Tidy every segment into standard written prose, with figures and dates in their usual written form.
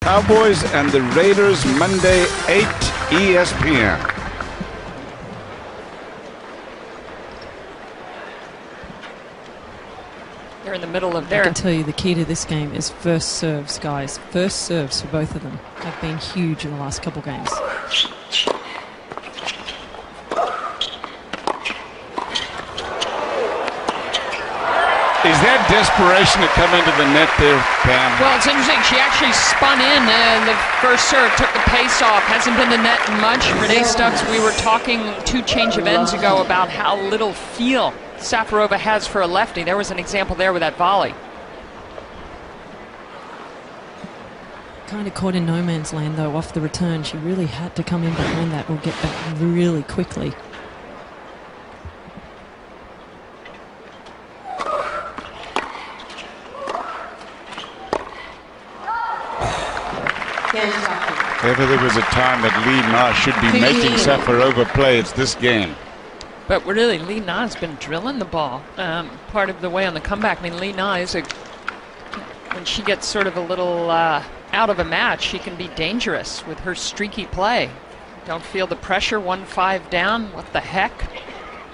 Cowboys and the Raiders, Monday, 8 ESPN. They're in the middle of their... I can tell you the key to this game is first serves, guys. First serves for both of them have been huge in the last couple games. Is that desperation to come into the net there, Pam? Well, it's interesting. She actually spun in the first serve, took the pace off. Hasn't been to net much. Renee Stubbs, we were talking 2 change of ends ago about how little feel Safarova has for a lefty. There was an example there with that volley. Kind of caught in no man's land, though, off the return. She really had to come in behind that or get back really quickly. If there was a time that Li Na should be making Safarova play, it's this game. But really, Li Na's been drilling the ball part of the way on the comeback. I mean, Li Na is when she gets sort of a little out of a match, she can be dangerous with her streaky play. Don't feel the pressure, 1-5 down. What the heck?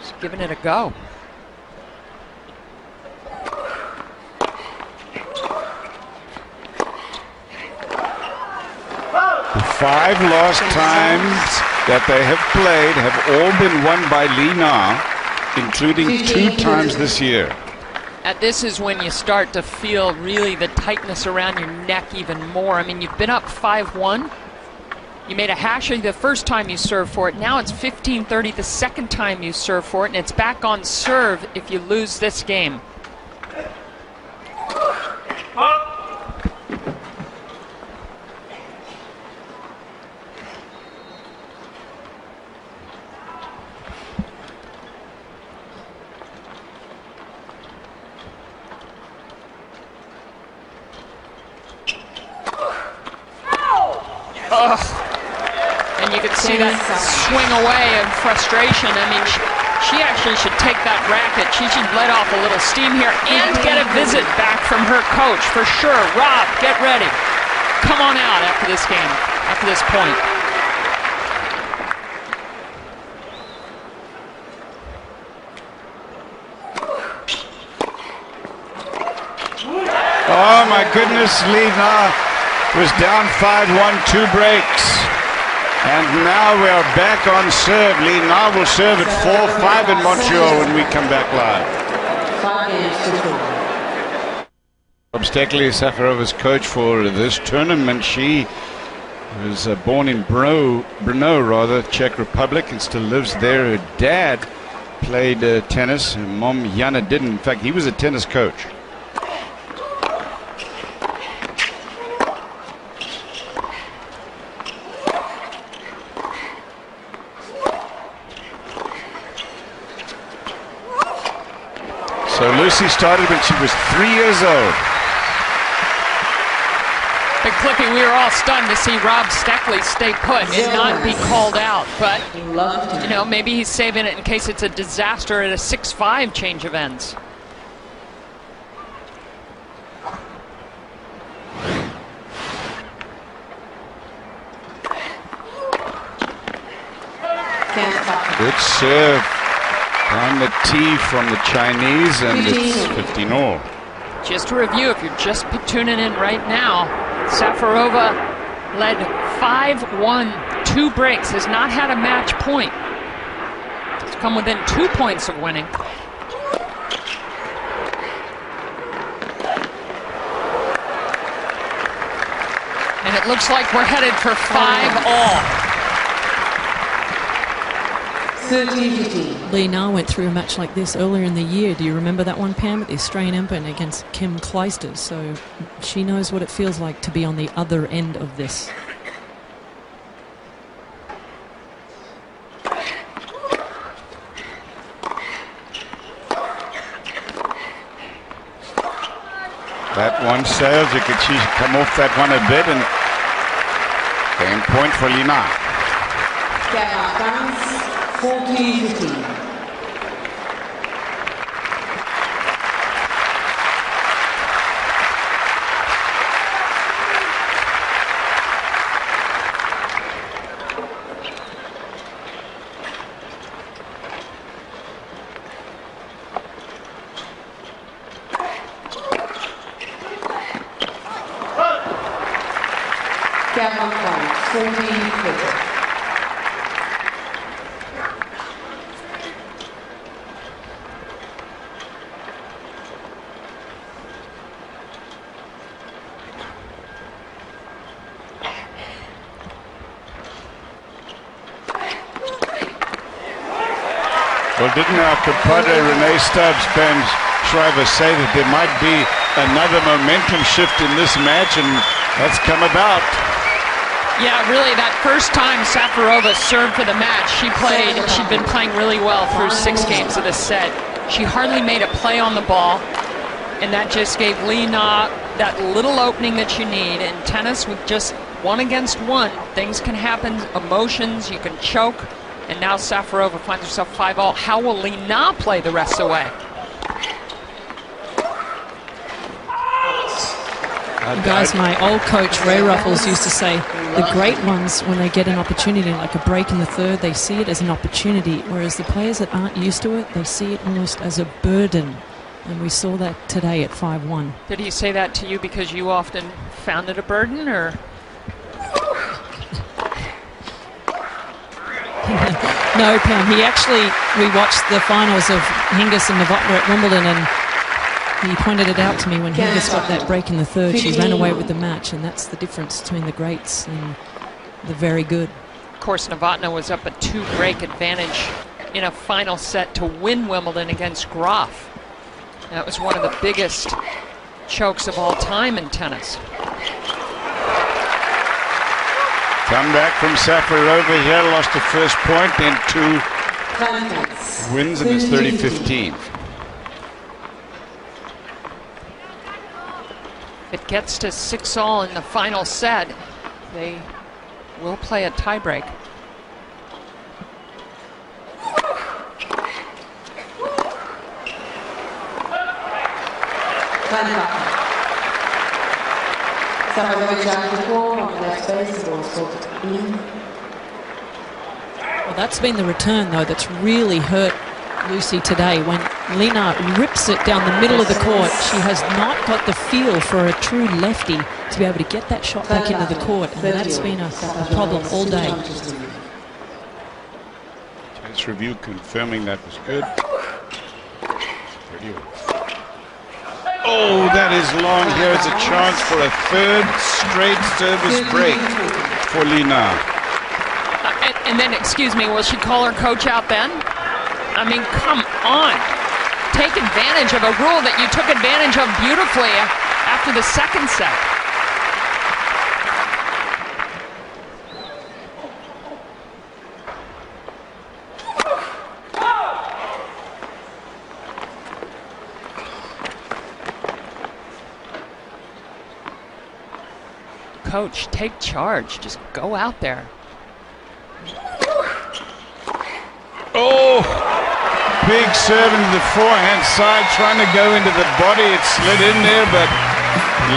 Just giving it a go. The 5 lost times that they have played have all been won by Li Na, including 2 times this year. This is when you start to feel really the tightness around your neck even more. I mean, you've been up 5-1. You made a hash of the first time you served for it. Now it's 15-30 the second time you serve for it, and it's back on serve if you lose this game. And you can see that swing away of frustration. I mean, she actually should take that racket. She should let off a little steam here and get a visit back from her coach for sure. Rob, get ready. Come on out after this game, after this point. Oh my goodness, Li Na was down 5-1, 2 breaks. And now we are back on serve. Li Na will serve at 4-5 in Montreal when we come back live. Bob Steckley, Safarova's coach for this tournament. She was born in Brno, Czech Republic, and still lives there. Her dad played tennis. Her mom, Jana, didn't. In fact, he was a tennis coach. So Lucy started when she was 3 years old. Big Clippy, we were all stunned to see Rob Steckley stay put and not be called out. But, you know, maybe he's saving it in case it's a disaster at a 6-5 change of ends. Good serve on the tee from the Chinese, and it's 15-all. Just to review, if you're just tuning in right now, Safarova led 5-1, 2 breaks, has not had a match point. It's come within 2 points of winning. And it looks like we're headed for 5-all. Li Na went through a match like this earlier in the year. Do you remember that one, Pam, at the Australian Open against Kim Clijsters? So she knows what it feels like to be on the other end of this. That one sails. You could see she come off that one a bit, and game point for Li Na. 40-15. Game on point, 40-30. Well, didn't our compadre Renee Stubbs, Ben Shriver, say that there might be another momentum shift in this match, and that's come about. Yeah, really, that first time Safarova served for the match, she'd been playing really well through 6 games of this set. She hardly made a play on the ball, and that just gave Li Na that little opening that you need. In tennis, with just 1 against 1, things can happen, emotions, you can choke. And now Safarova finds herself 5-all. How will Li Na play the rest of the way? Guys, my old coach Ray Ruffles used to say the great ones, when they get an opportunity like a break in the third, they see it as an opportunity, whereas the players that aren't used to it, they see it almost as a burden. And we saw that today at 5-1. Did he say that to you because you often found it a burden, or? No, Pam, we watched the finals of Hingis and Novotny at Wimbledon, and he pointed it out to me when Hingis got that break in the third. She ran away with the match, and that's the difference between the greats and the very good. Of course, Novotny was up a 2-break advantage in a final set to win Wimbledon against Graf. That was one of the biggest chokes of all time in tennis. Comeback from Safarova here, lost the first point, then 2 wins, and it's 30-15. If it gets to 6-all in the final set, they will play a tiebreak. Well, that's been the return, though, that's really hurt Lucy today. When Li Na rips it down the middle of the court, she has not got the feel for a true lefty to be able to get that shot back into the court, and that's been a problem all day. Test review confirming that was good. Oh, that is long. Here is a chance for a 3rd straight service break for Li Na. And then, excuse me, will she call her coach out then? I mean, come on. Take advantage of a rule that you took advantage of beautifully after the second set. Coach, take charge. Just go out there. Oh, big serve into the forehand side, trying to go into the body. It slid in there, but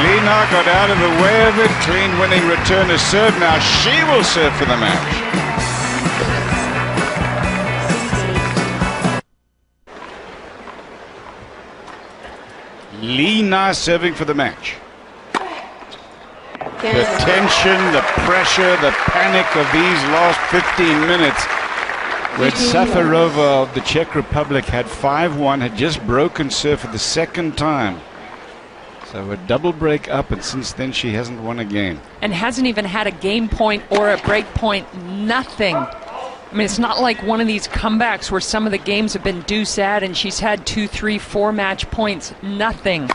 Li Na got out of the way of it. Clean winning return to serve. Now she will serve for the match. Li Na serving for the match. The tension, the pressure, the panic of these last 15 minutes, when Safarova of the Czech Republic had 5-1, had just broken serve for the 2nd time. So a double break up, and since then she hasn't won a game. And hasn't even had a game point or a break point, nothing. I mean, it's not like one of these comebacks where some of the games have been deuce ad and she's had 2, 3, 4 match points, nothing.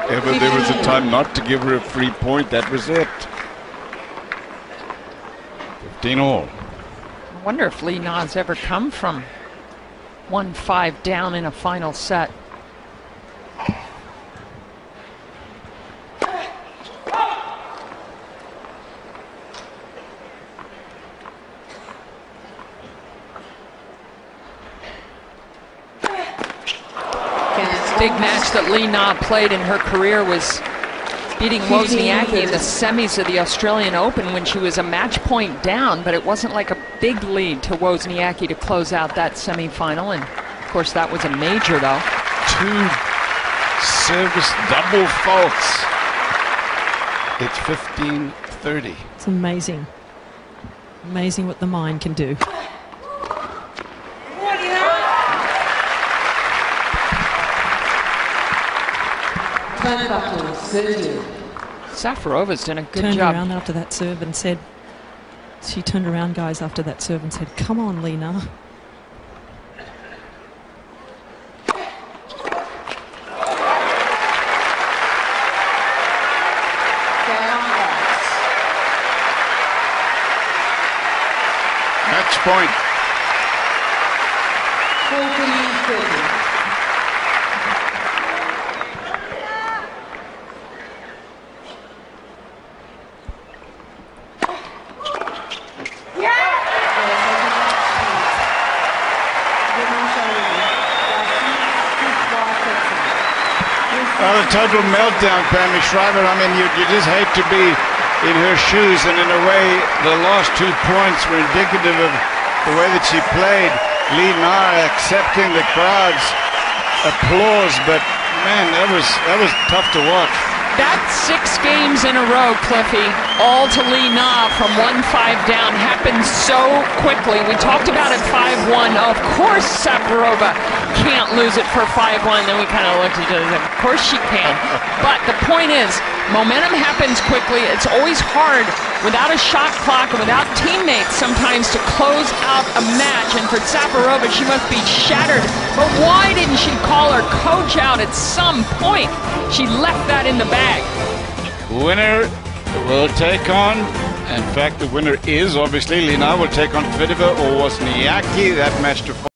Ever there was a time not to give her a free point, that was it. 15-all. I wonder if Li Na's ever come from 1-5 down in a final set. Big match that Li Na played in her career was beating Wozniacki in the semis of the Australian Open when she was a match point down, but it wasn't like a big lead to Wozniacki to close out that semifinal. And of course that was a major, though. 2 service double faults. It's 15-30. It's amazing. Amazing what the mind can do. Safarova's done a good Turned job. around after that serve and said, she turned around, guys, after that serve and said, come on, Lena. Match point. 14-30. Well, a total meltdown, Pammy Schreiber. I mean, you just hate to be in her shoes, and in a way, the last 2 points were indicative of the way that she played. Lee Na accepting the crowd's applause, but man, that was tough to watch. That's 6 games in a row, Cliffy, all to Lee Na from 1-5 down. Happened so quickly. We talked about it 5-1. Of course Safarova can't lose it for 5-1. Then we kind of looked at each other and said, of course she can. But the point is, momentum happens quickly. It's always hard without a shot clock and without teammates sometimes to close out a match. And for Safarova, she must be shattered. But why didn't she call her coach out at some point? She left that in the bag. Winner will take on, in fact, the winner is obviously Lee Na will take on Kvitova or Wozniacki. That match to